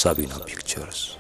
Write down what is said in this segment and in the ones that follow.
Sabina Pictures.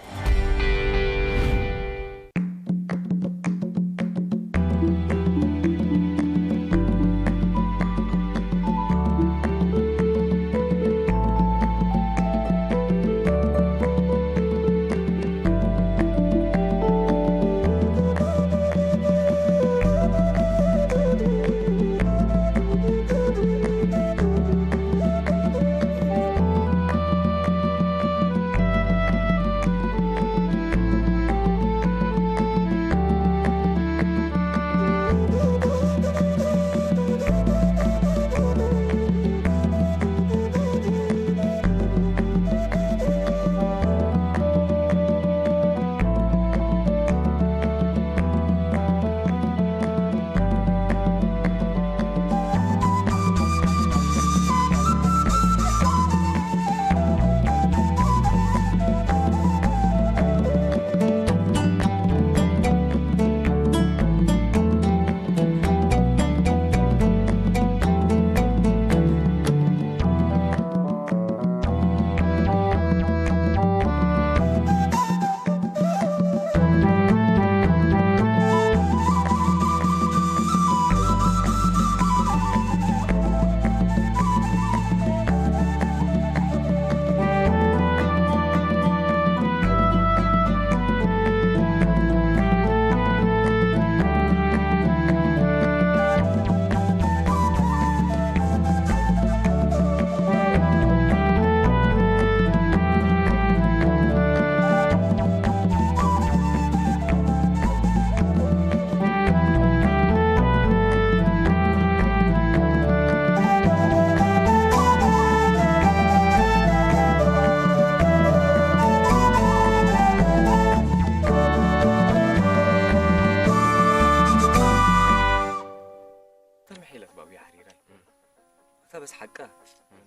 بس حقه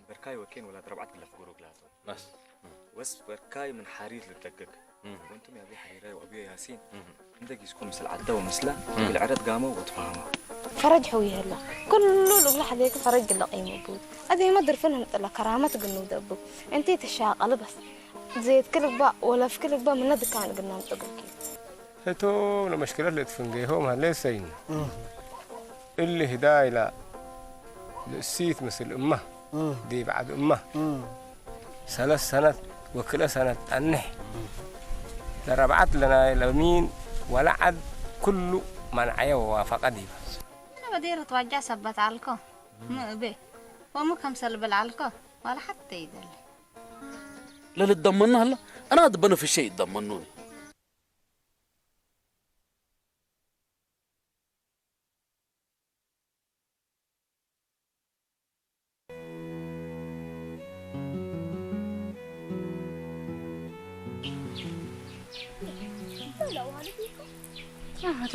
بركاي وكين ولا ربعت قلف قروق لازم بس بس بركاي من حرير للدقق وانتم يا ابي حريره وابي ياسين عندك يسكون مثل عده ومثله بالعرض قاموا وتفاهموا فرج حوي هلا كله لو لحد فرج قل قيمه بود هذه ما ادري فينهم طلع كرامات قنود ابو انت تشاغل بس زيت كلك با ولا في كلك با من ند كان قلنا متقلكي هتو المشكله اللي تفنجيهم هلسين اللي هدايه لا السيت مثل أمه دي بعد أمه 3 سنة وكل سنة أنح لربعت لنا لمين ولا عد كل من عيا ووافق دي بس أنا بدير توجع سبت علكو ما به ومو كم سلب العلكو ولا حتى يدل لا تضمننا هلا أنا أضمنه في شيء تضمنوني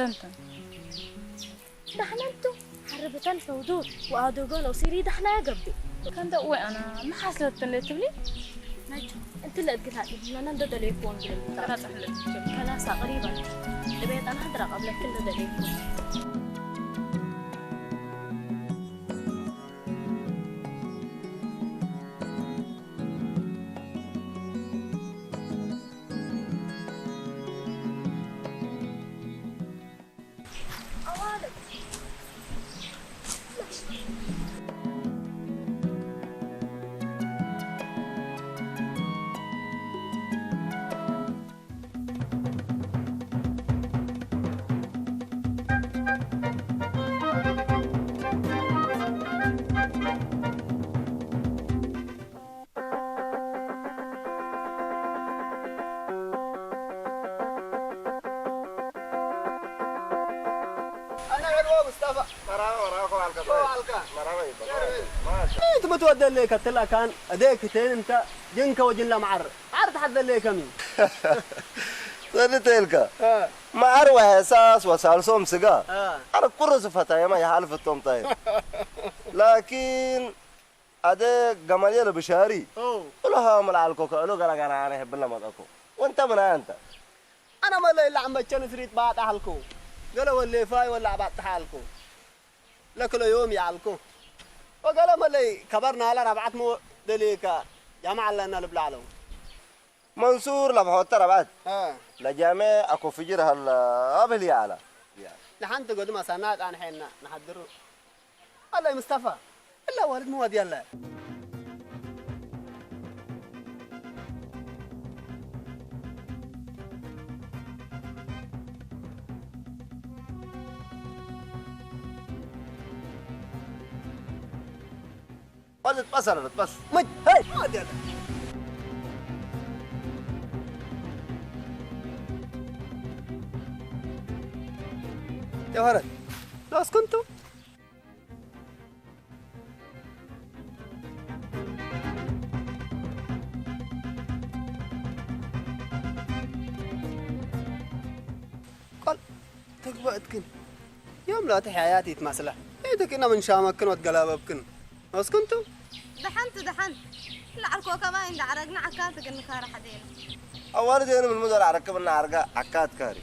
تنتن دحننتو حربتن فودود وقعدوا قالوا سيري دحنا يا قبي كان دقوي أنا ما حصلت اللي تبلي نجو أنت اللي قلتها لنا ندو دليفون أنا سحلت كناسة قريبا لبيت أنا حضر قبلك كل دليفون انت بتودي اللي كتلا كان اديكتين انت جنك وجن معر عرض حد اللي كمين تلك ما أروح أساس وسالسوم سجا أنا كل صفتها يا ما يحالف التوم طيب لكن أديك جمالية بشاري كلها ملع الكوكا لو قال أنا أحب لما أكو وأنت من أنت أنا ما اللي عم بتشن سريت بعد أهلكو قالوا اللي فاي ولا بعد حالكو لكل يوم يعلكو وقالوا ما اللي كبرنا على ربعت مو دليك يا معلنا البلالو منصور لبحوت ترى بعد اه لجامع اكو فجر هلا قبل يعلى لحن تقعد ما سنات انا حين نحضره الله يا مصطفى الا والد مو ودي الله قلت بصل بس مد هاي ما ودي الله يا ولد لو كنتوا قال تقبعتكن يوم لا تحيا حياتي تمثله ايدك انا من شامكن وتقلابكن لو كنتوا دحنت لا عركو كمان عند عرقنا عكاتك النكارة حدين اول دين من المدر عركبنا عرقه عكات كاري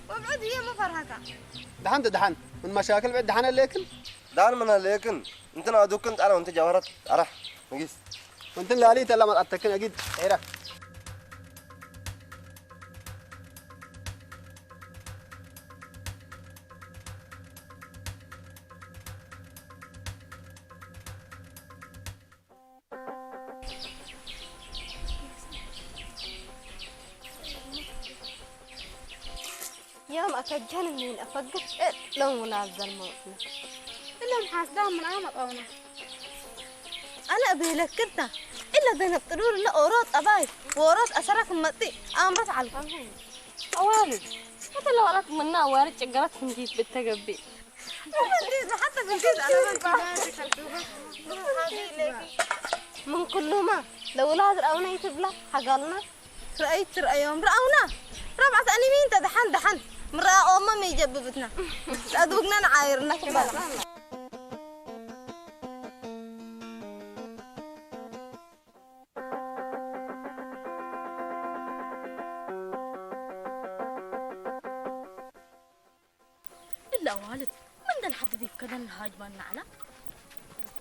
وابعد هي ما فرهكا دحن من مشاكل بعد دحن لكن دان من لكن انت انا دوكنت انا وانت جوهرت ارح نقيس وانت اللي عليت لما اتكن اكيد عيرك يوم أكجن من أفقد لو منازل موتنا إلا محاسدها من عام قونا أنا أبي لكرتها إلا بين الطرور لا أورات أباي وأورات أسرك متي أمرت على الفهم أوالد حتى لو قالت منا أوالد شجرات فنجيت بالتجبي حتى بنتيز أنا من كل ما لو ولاد رأونا يتبلا حقلنا رأيت رأيهم رأونا ربعت أني مين دحن مرأة أمم يجببتنا أدوقنا نعايرنا كبار إلا والد من ذا الحد ذي كذا الهاجمان على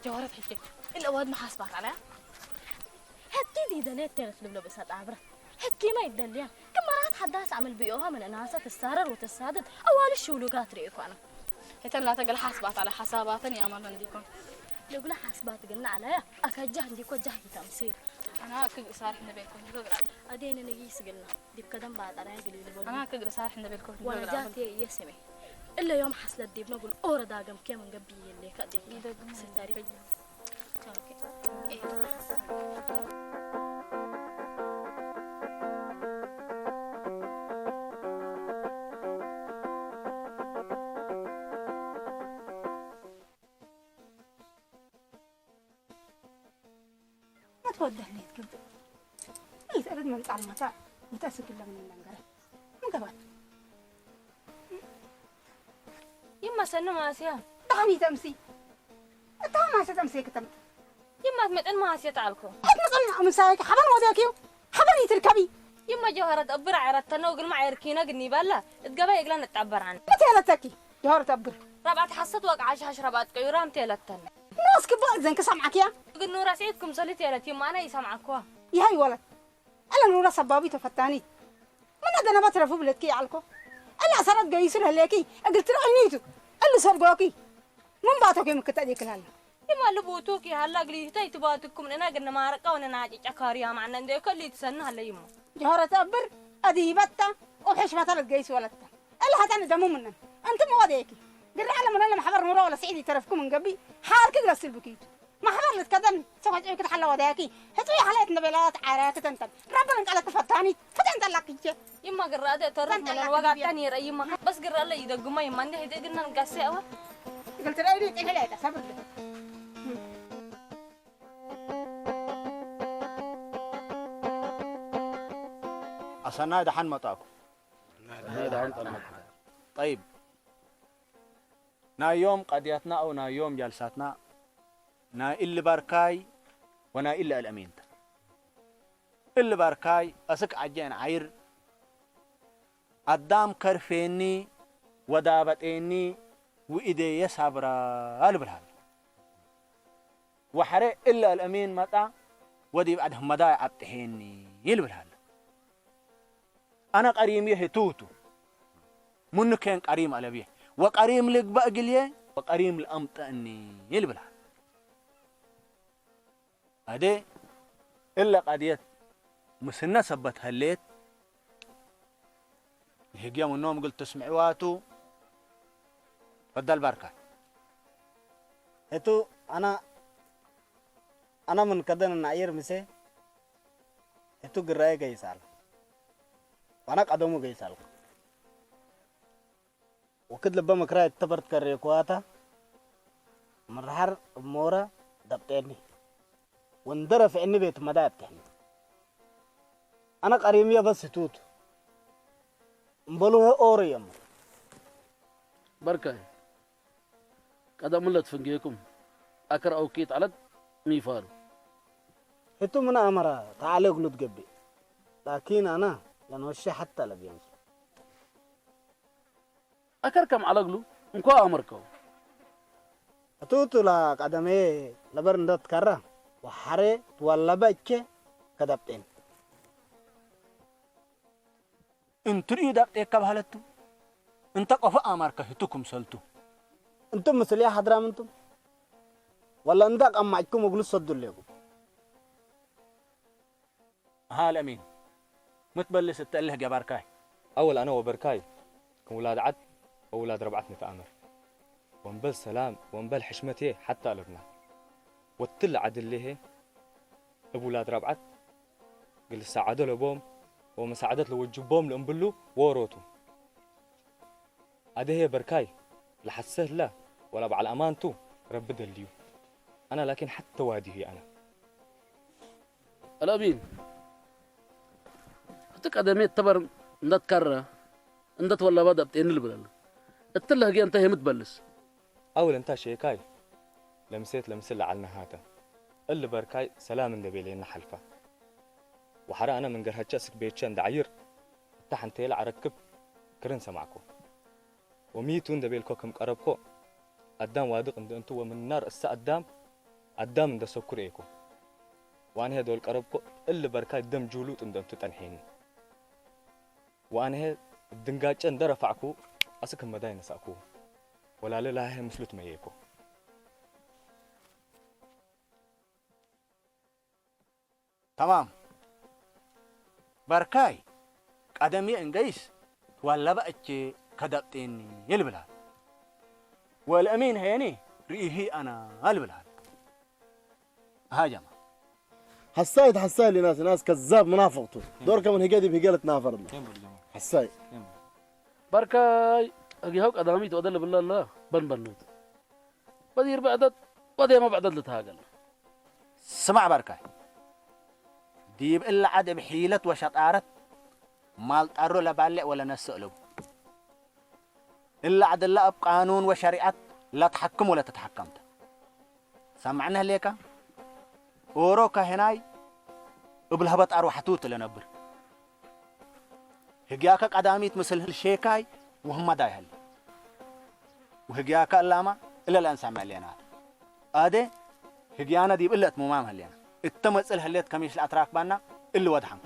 جوارت حكي الأواد ما حاسبك عليها هتدي دليل تعرف لبلو بس هتعبره هتكي ما يدليان كم مرات حداس عمل بيوها من أناسة تسارر وتسادد أول الشولوقات ريكو أنا يتم لا تقل حاسبات على حساباتني يا مرة ديكم لو قلنا حاسبات قلنا عليها أكجه ديكو جهد تمثيل أنا كقر صار إحنا بيكون أدينا نجيس قلنا ديب كدم بعد أراجع اللي أنا كقر صار إحنا بيكون وأنا جاتي يسمي إلا يوم حصلت ديب نقول أورا داقم كم من قبي اللي كدي ستاري ما تودهني تكبر إيه أرد من طعم متاع متأسف إلا من المنقرة من قبل يما سنة ماسيا دعني تمسي أنت ما ستمسي كتمت يما تمتن ماسيا تعالكو أتنقلنا مسايك حبر وداكيو حبرني تركبي يما جوهرة أبر عيرتنا وقل ما عيركينا قلني بلا اتقبا يقلنا نتعبر عنه متى لا تكي جوهرة أبر رابعة حصت وقع شربات كيورام تيلتن ناس كبار زين كسمعك يا قل نورا سعيدكم صلي تيلت يما أنا يسمعكوا يا هاي ولد ألا نورا سبابي تفتاني من هذا نبات رفو بلدكي عالكو ألا أسرت قيسر هلاكي قلت رأينيتو اللي سرقوكي من باتوكي مكتاديك الهلا يما لبوتوكي هلا قلي تاي تباتكم أنا قلنا ما رقا وانا ناجي عكاريا معنا ندي كل تسنى هلا يما جوهرة أبر أديبتا وحشمة القيس ولدتا ألا هتعني دمو منن أنت مواديكي قل على من أنا محبر نورا ولا سعيدي ترفكم من قبي حار كده لسلبكيت ما حبر لتكدن سوى كده حلا وداكي هتوي حلقت نبيلات عارات تنتن ربنا انت على كفتاني فتنت لك يما قرأت ترف من الوقت تاني رأي يما بس قرأ لي إذا قما يما عندي هيدا قلنا نقاسي أوا قلت رأيني تحليت صبر أصلا دحن مطاكو طيب نا يوم قضيتنا أو نا يوم جلساتنا نا اللي باركاي ونا إلا الأمين اللي باركاي أسك عجين عير قدام كرفيني ودابتيني وإيدي يسابرا البرهان وحري إلا الأمين متى ودي بعد هم داي عبتهيني يلبرهان أنا قريم يه توتو من كان قريم على بيه وقريم لك بقليه وقريم الأمطأني يلبلها هذا إلا قديت مسنا سبت هليت هجيا من النوم قلت تسمعواتو بدل بركة itu أنا من كدن النعير مسه itu gerai gaisal وأنا قدمه gaisal وكد لبا مكرا تبرت كريكواتا مرحر مورا دبتني وندرف إني بيت مدات يعني أنا قريمية بس توت مبلوه أوريم بركة كذا ملت فنجيكم أكر أو كيت على ميفارو itu من أمرا تعالى قلت جبي لكن أنا لنوشي حتى لبيان أكر كم على قلو إنكو أمركو توتو لا قدمي لبرندت كرة وحري ولا بيتك كدبتين إن تريد أكتب هالتو أنت قفا أمرك هتوكم سلتو أنتم مسؤولية حضرام أنتم ولا أنتك أم معكم وقلوا صدوا لكم هال أمين متبلس التأله جباركاي أول أنا وبركاي كولاد عد وأولاد ربعتني في أمر ونبل سلام ونبل حشمتي حتى قلبنا والتل عد اللي هي أبولاد ربعت قل ساعدوا لبوم ومساعدت له وجبوم لأنبلو وروتو هذه هي بركاي لحسه لا ولا بعد أمانتو رب دليو أنا لكن حتى وادي أنا الأبين هتك أدميت تبر ندت كرة ندت ولا بدأ بتين البلد التله جي أنت هي متبلس أول أنت شيكاي لمسل على النهاية اللي بركاي سلام ندبي لنا حلفة وحرا أنا من جرها جاسك بيتشان دعير تحن تيل عركب كرن سمعكو وميتون دبي الكوكم قربكو قدام وادق عند أنتو ومن النار السا قدام عند سكر إيكو وأنا هدول قربكو اللي بركاي دم جولوت عند أنتو تنحيني وأنا هاد الدنجاج عند رفعكو أسكن مداين ساكو ولا لا هي مسلوت ميكو تمام بركاي قدمي انجيس ولا بقتش كدبتني يلبلها والأمين هيني رئيه أنا البلها هاجم حساي لناس كذاب منافقته دور كمان هجادي بهجالة نافر حساي بركاي أجي هوك أدامي تودل بالله الله بنوت بدير بعدد بدي ما بعدد لتهاجل سمع بركاي ديب إلا عاد بحيلة وشطارت ما تقروا لبالع ولا نسألوا إلا عاد الله بقانون وشريعة لا تحكم ولا تتحكمت سمعنا ليك وروكا هناي وبالهبط أروحتوت لنبر هجياك قداميت مثل الشيكاي وهم دايهل وهجياك اللامة إلا الأنسى مليانات هذا هجيانا ديب إلا تمومام هليانا التمثل هليت كميش الأتراك بانا اللي ودحم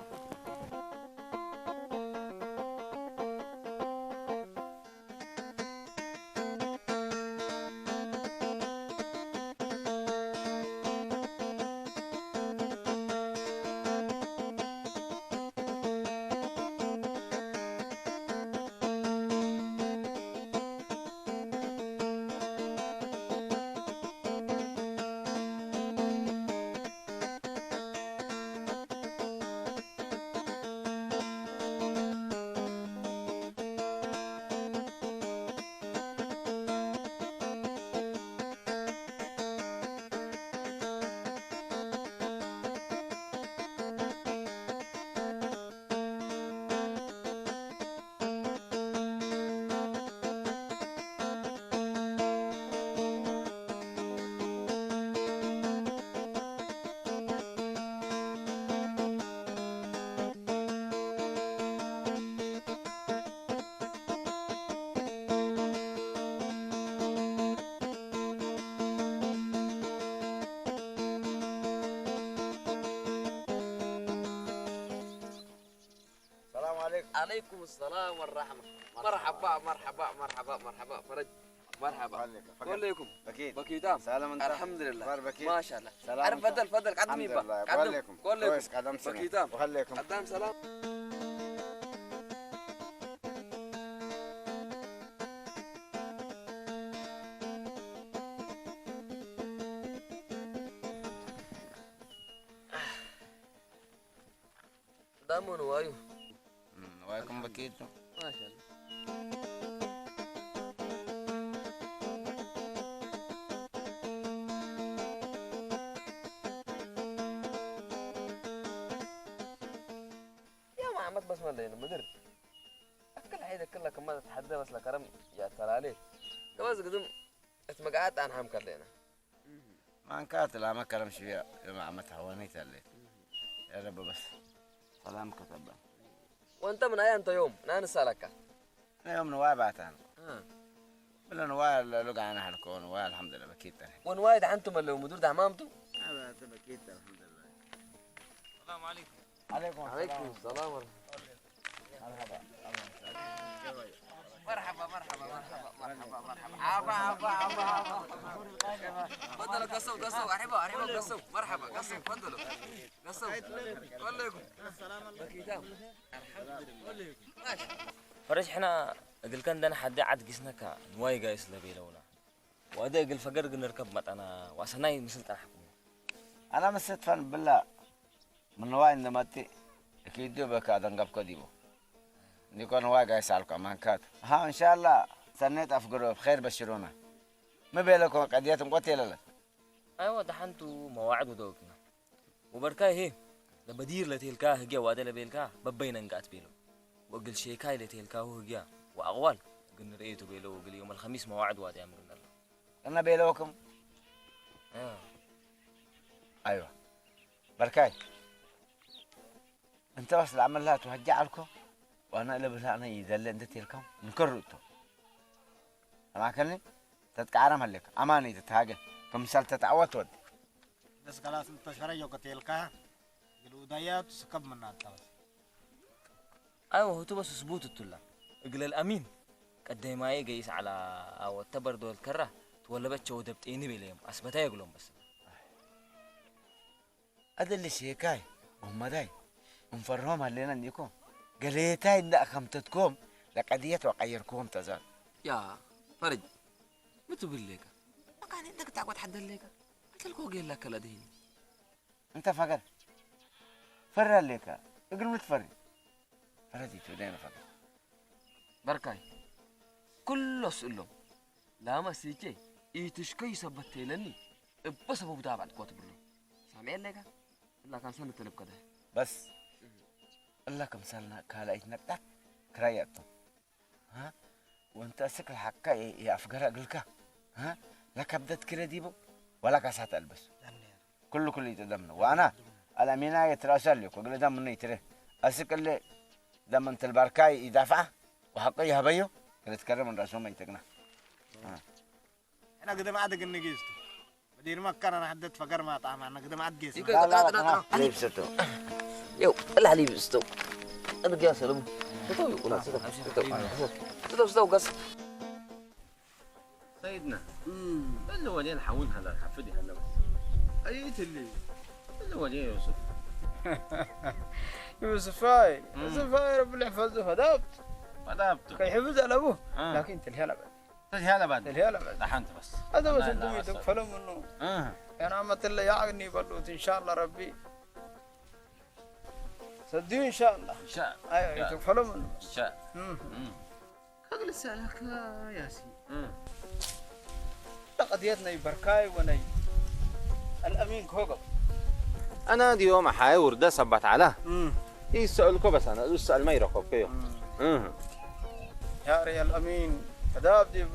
عليكم السلام والرحمة. مرحبا مرحبا مرحبا مرحبا فرج. مرحبا. كلكم. بكيتام. سلام انت. الحمد لله. ما شاء الله. عارف فضل قدمي بقى. قدم. كلكم. بكيتام. وخليكم. قدام سلام. دامون وايو. وايكم بكيتو. ما شاء الله. بس ما لينا مدر أكل حيدة كلها كمان تتحدى بس لكرم يا ترى عليه جواز قدم اتمقعت عن هم كلنا ما انكات لا ما كلام شوية يوم عمت حوانيت اللي يا رب بس سلام كتبه وانت من اي انت يوم انا نسالك انا يوم نواي بعتان بلا نواي لقى انا حنكون نواي الحمد لله بكيت ونواي ده انتم اللي مدير ده عمامته انا بكيت الحمد لله السلام عليكم عليكم السلام ورحمة مرحبا مرحبا مرحبا مرحبا مرحبا عبا عبا عبا عبا تفضلوا قصوا احبوا قصوا مرحبا قصوا تفضلوا قصوا كلكم بكيتام الحمد لله ماشي فرج احنا قل كان دنا حد عد قسنك نواي قايس لبي لونا وادي قل فقر قل نركب مت انا واسناي مثل تحكم انا مسيت فن بالله من نواي عندما تي اكيد دوبك ادنقب كديبو نكون واقع يسألكم عن كات ها إن شاء الله سنيت أفقروا بخير بشرونا ما بيلكم قضيتهم قتيلة لا أيوة دحنتو مواعيد ودوكنا وبركاي هي لبدير لتيلكاه هجيا وادي لبيلكاه ببينا نقات بيلو وقل شيكاي لتيلكاه هجيا وأغوال قلنا رأيتو بيلو وقل يوم الخميس مواعيد وادي أمرنا الله أنا بيلوكم أيوة بركاي أنت بس العمل لا توهجع لكم وانا اللي بلا انا يدل انت تلكم نكررته ما كلني تتكعرم هلك اماني تتهاجه كمثال تتعوت ود بس خلاص انت شريو قتيلك الودايات سكب من التاس ايوه هو بس ثبوت التلا اقل الامين قد ما يقيس على او التبر دول كره ولا بتشو دبتيني بليهم اثبتها يقولون بس ادل شيكاي هم داي مفرهم هلنا نيكم قليتاي إن أخمتتكم لقضية وقيركم تزال يا فرج ما تقول لك ما كان عندك تعود حد لك أتلقوا قيل لك لدين أنت فقر فرر لك اقل متفرج فرجي تودين فقر بركاي كل سؤلهم لا ما سيجي يتشكي سبتي لني بس أبو بتاع بعد قوة برلو سامعين لك إلا كان سنة تلب كده بس الله كم سنة كالايت نقطع كراياتهم ها وانت اسك الحقا يا افقر اقلك ها لا كبدت كده ديبو ولا كاسات البس كل يتدمنا وانا الامينه يتراسل لك وقال دم مني ترى اسك اللي دم انت البركاي يدافع وحقه يهبيو كده تكرم من راسهم ما يتقنا انا قدام عاد النجيستو بدير مكان انا حددت فقر ما طعم انا قدام عاد جيس لا لبستو يو الله علي بستو أنا جالس سلام تطوي ولا تطوي قص سيدنا اللي وجهنا حاول هلا حفدي هلا بس أيت اللي وجه يوسف يوسفاي رب اللي حفظه فدابته كي حفظ على أبوه لكن تلهي بعد دحنت بس هذا بس انتم يتقفلوا منه يا نعمة الله يعقني بلوت إن شاء الله ربي صدقوا إن شاء الله أيوة يتقفلوا منه إن شاء أقل سألك يا ياسين قضيتنا يبركاي وني الأمين كوكب أنا دي يوم حاور ده سبت على يسألكوا بس أنا أسأل ما يرقب فيه يا ريال الأمين فداب دي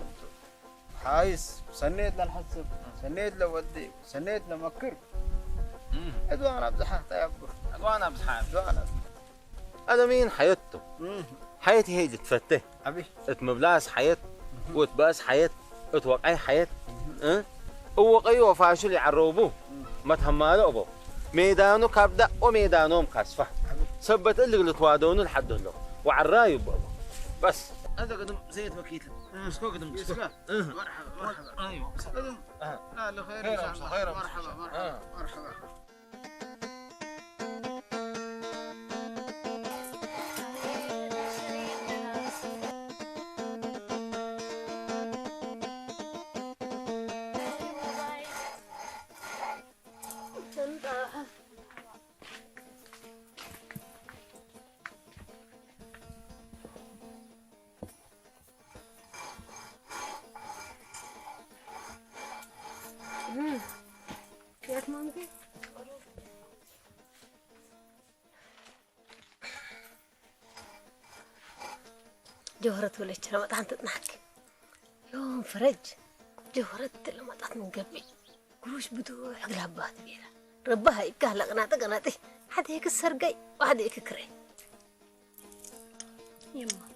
حايس سنيت للحسب سنيت لودي سنيت لمكر ادوانا بزحات يا ابو ادوانا بزحات أنا مين حياته حياتي هي اللي تفتح أبي اتمبلاس حياة وتباس حياة اتوقعي حياة وقعي وفاشل يعروبوه ما تهمالوا أبو ميدانه كبدأ وميدانهم كاسفة سبت اللي توادون لحد له وعراي بابا بس هذا قدم زيت بكيت مسكو قدم مسكو مرحبا ايوه قدم لا لا خير ان شاء الله مرحبا مرحبا كيف مامتي؟ جوهرة ولا شرا ما تضحك يوم فرج جوهرة لما طلعت من قبل قروش بدو حق الهبات بيها ربها يكهلا قناتي حد هيك السرقي واحد هيك كري يما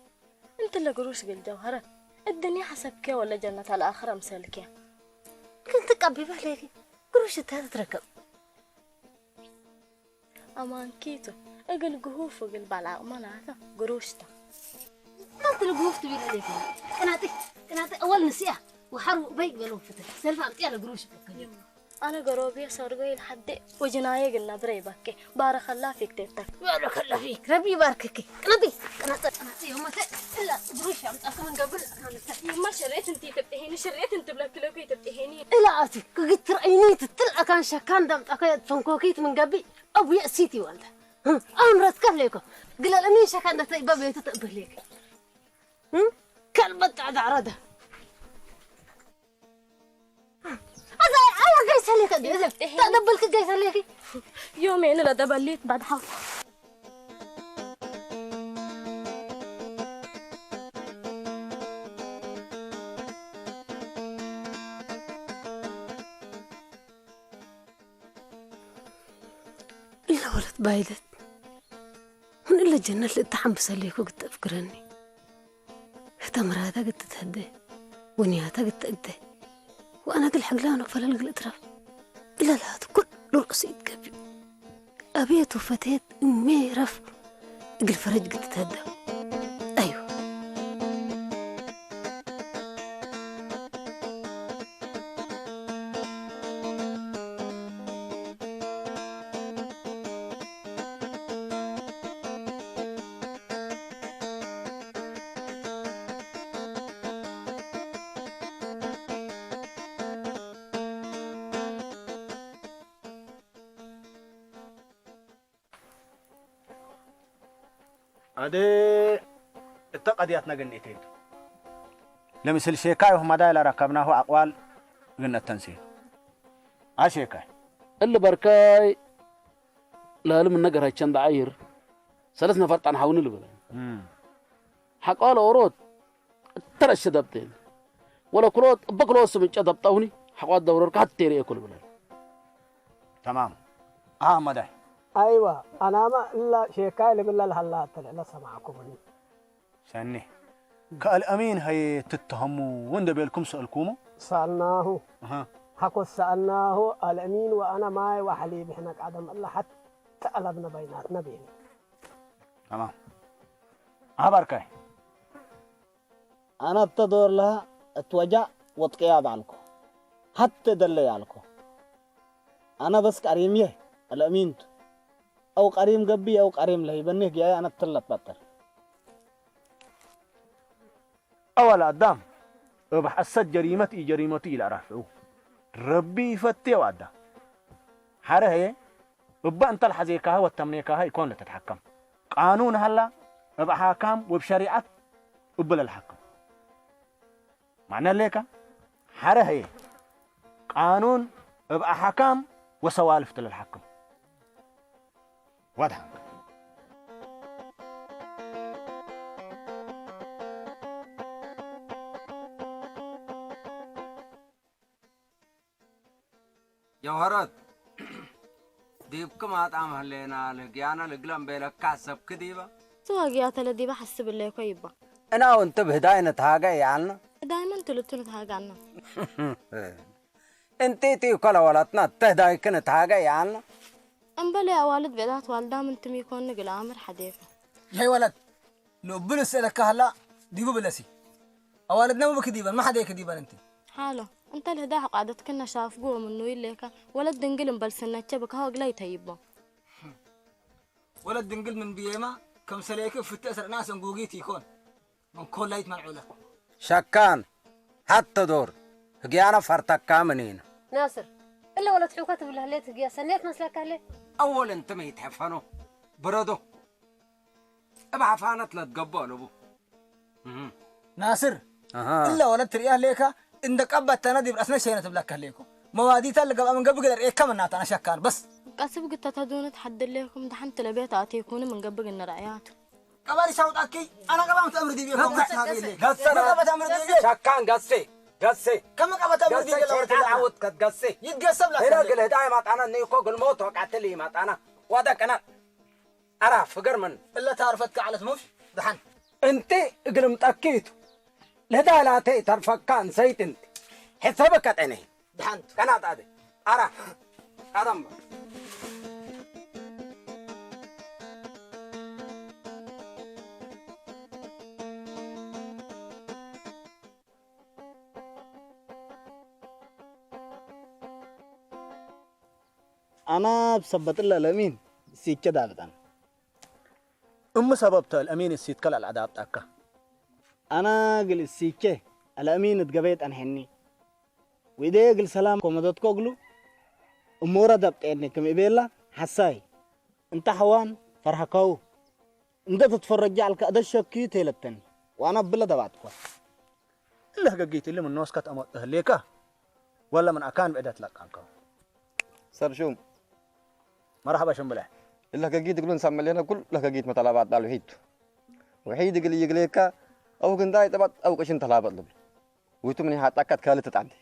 انت اللي قروش بالجوهرة الدنيا حسبك ولا جنة الآخرة مسالك كنت قبي بالك قروش تتركب أمان كيتو أقل قهوف وقل بالعاق مالها قروشتا انت القهوف تبي عليك قناتي أول نسيها وحرب بيك بلون فتح سلفا عمتي على قروش يما أنا قروبي سرقي لحد وجناية قلنا بريبك بارك الله فيك تبتك بارك الله فيك ربي يباركك قناتي يوم لا قروش عمتك من قبل يما شريت انتي تبتهيني شريت انت بلاك لوكي تبتهيني لا أتي قلت رأيني تطلع كان شكان دمت أكيد فنكوكيت من قبل أبو يأسيتي والده أمرت كفليكو قل الأمين شكان ده تيبا بيتو تقبل ليك كلبة عد عرده أنا قيس عليك تدبلك قيس عليك يومين لا دبليت بعد حول إلا ولد بايدت من إلا الجنة اللي تحمس عليك وقت أفكرني تمراتها قد تتهدي ونياتها قد تقدي وأنا قل حقلان وفلل قل أطراف إلا لا كل رأسيت قبي أبيت وفتيت أمي رف قل فرج قد تتهدى أيوه هذا التقديات نجنيتين لمثل شيكاي وهم دايلا ركبناه أقوال قلنا التنسيق عشيكاي اللي بركاي لا لم النجر هيتشان دعير ثلاث نفرت عن حاوني اللي بلا حق قال ورود ترى الشدبتين ولا كروت بكرو سمج شدبتوني حق قال دورك حتى ياكل بلا تمام مدى ايوه انا ما الا شيكاي اللي بالله هلا لا سمعكم سني كالامين هي تتهموا وين بيلكم سالكم سالناه حكوا سالناه الامين وانا معي وحليب احنا قدم الله حتى قلبنا بيناتنا بيني تمام بركاي انا بتدور لها اتوجع وتقياب عنكم حتى دلي عنكم انا بس كريميه الامين او قريم قبي او قريم لهي بنيه جاي انا بتلت بطر اول ادم بحس جريمتي لا رافعو ربي يفتي وعدا حره هي ببا انت الحزيكها والتمنيكها يكون لتتحكم قانون هلا بحاكم وبشريعه وبلا الحكم معنى ليك حره هي قانون بحاكم وسوالف للحكم واضح جوهرات ديبكم أطعم هلينا لقيانا لقلم بيلك كعسب كديبا سواقيات الذي بحسب اللي كويبا أنا وأنت بهداية تهاجا يعني دائما تلت هاجانا انتي كلا ولاتنا تهداي كنت هاجا يعني أم بلي والد بيدات والدا من تميكون نقل عامر حديثة يا ولد لو بلسلك هلا ديبو بلسي أولدنا مو بكديبان ما حدا يكديبان أنت حاله انت الهداها قعدت كنا شاف قوة منو يليك ولد دنقلم بلسنا تشبك هاق لا يتيبه ولد دنقل من بيما كم سليك في التأثر ناس نقوقيتي يكون من كل لا يتمنعوا له شكان حتى دور هجيانا فرتك كامنين ناصر إلا ولا تحوكات بالهليت هجيا سنيت مسلك عليه أول أنت ما يتحفنوا برضو ابع فانت لا تقبل أبو ناصر إلا ولا ترياه ليك عندك أبا تنادي برأسنا شيء نتبلك عليكم موادي تلقى من قبل قدر إيه كم النات أنا شكان بس قاسب قلت تدون تحدد لكم دحين تلبيت آتيكون من قبل إن رأيات كباري شاوت أكي أنا قبل متأمر دي بيكم شكان قصي كم قبل تأمر دي قصي عود كت قصي يتقسم لك هنا قل هداية ما أنا نيكو قل موت وقعت لي ما أنا وذاك أنا أرى فقر من إلا تعرفتك على مش دحين أنت قل متأكيد لهدا لا تعرفك كان سيت أنت حسابك عيني دحين كانت هذه أرى أدم أنا بسبت الله الأمين سيكة دابتان سببت الأمين السيد كلا العذاب تاكا أنا قل السيكة الأمين اتقبيت عن حني وإذا قل سلام كومدوت كوغلو أمورا دبت إني كم إبيلا حساي انت حوان فرحكاو انت تتفرج على كأدا الشكي تيلتني وأنا بلا دبعتكو إلا هقيت اللي من نوس كات أموت أهليكا ولا من أكان بعدت لك عنكو سرشوم مرحبا شمبله إلا كجيت يقولون ساملينا كل لا كجيت مطالبات دالو هيد وحيد يقول يقليكا أو كنداي تبات أو كشين طلبات لبل ويتمني حتأكد كالة تعدي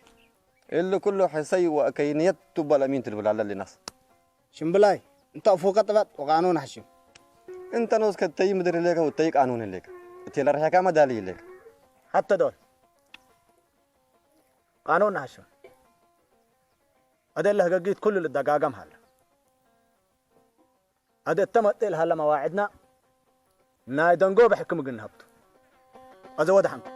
إلا كله حسي وكينيت تبى الأمين تلبل على الناس شمبلاي أنت فوق تبات وقانون حشم أنت نوس كتيي مدري ليك وتيي قانون ليك تيلا رح كام دالي ليك حتى دول قانون حشم هذا اللي هقيت كل الدقاقم هلا هذا التمثيل هلا مواعدنا نايدنقو بحكم قلنا هبطو هذا وضع حمد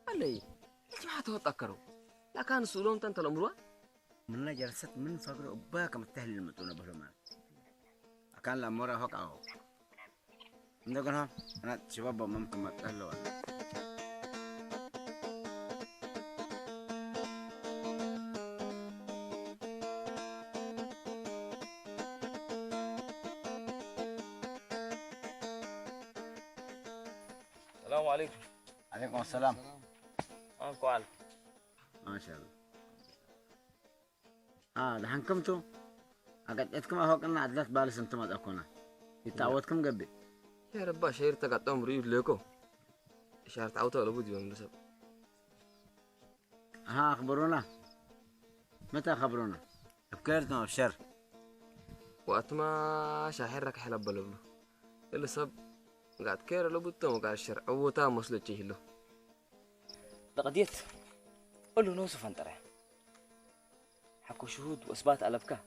علي انت ما تتذكروا لا كان سولون تنت الامر من جلست من فقر أباك متهل المتونة بهلمان أكان لامورا هوك أهو عندكم أنا شباب ممكن ما تهلوا السلام عليكم. عليكم السلام. أنكو على ما شاء الله. ده حنكمتو أقعدتكم أهو كنا عدلت بالس أنتم أدكونا يتعودكم قبل يا رب شهر تقعد مريض ليكو شهر تعوت ولا بودي من نسب أخبرونا متى خبرونا بكرتنا بشر وقت ما شهرك حلب بلبلو اللي سب قاعد كير لو بتو قاعد الشر أو تام مسلك شيء له لقديت قل له نوصف أنتره حكوا شهود وإثبات ألبكه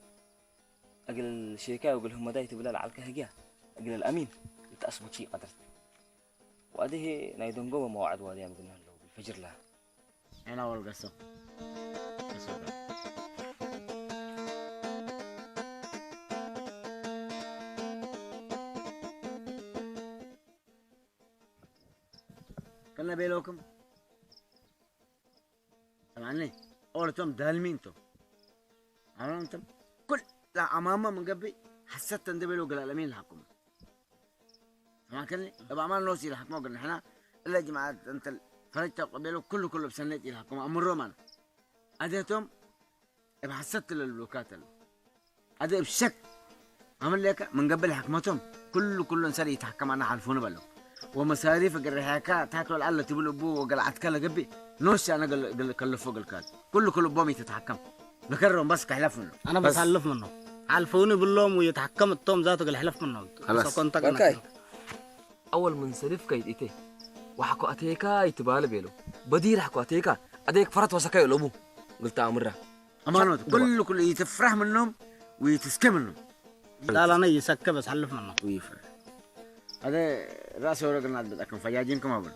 أجل الشركة وقل هم دايت بلال على الكهجة أجل الأمين يتأثبت شيء قدرت وأده نايدون جوا موعد وادي قلنا له بالفجر لها أنا أول قصة كنا بيلوكم سمعني أولتم دالمينتو أنا أنتم كل لا أمامه من قبل حسيت أن دبلوا قال الأمين الحكومة ما كان طبعا ما نوصي الحكومة قلنا إحنا إلا جماعة أنت فرجت قبلوا كله بسنة الحكومة أمر رومان أديتهم حسيت للبلوكات هذا بشك عمل لك من قبل حكمتهم كله إنسان يتحكم عنها حلفون بلو ومصاريف الرحاكات تاكلوا العلة تقول أبوه وقلعت كلا قبي نوش أنا قل كلفوا قل كال كله بومي تتحكم بكرهم بس كحلف منه أنا بس حلف منه عالفوني باللوم ويتحكم التوم ذاته قال حلف منه خلاص بركاي اول من سلف كايد ايتي وحكو اتيكا يتبال بيلو بدير حكو اتيكا اديك فرت وسكاي لبو قلت امره امانه كل يتفرح منهم ويتسكى منهم لا انا يسكى بس حلف منه ويفرح هذا راس ورقنا بدكم فجاجينكم ابن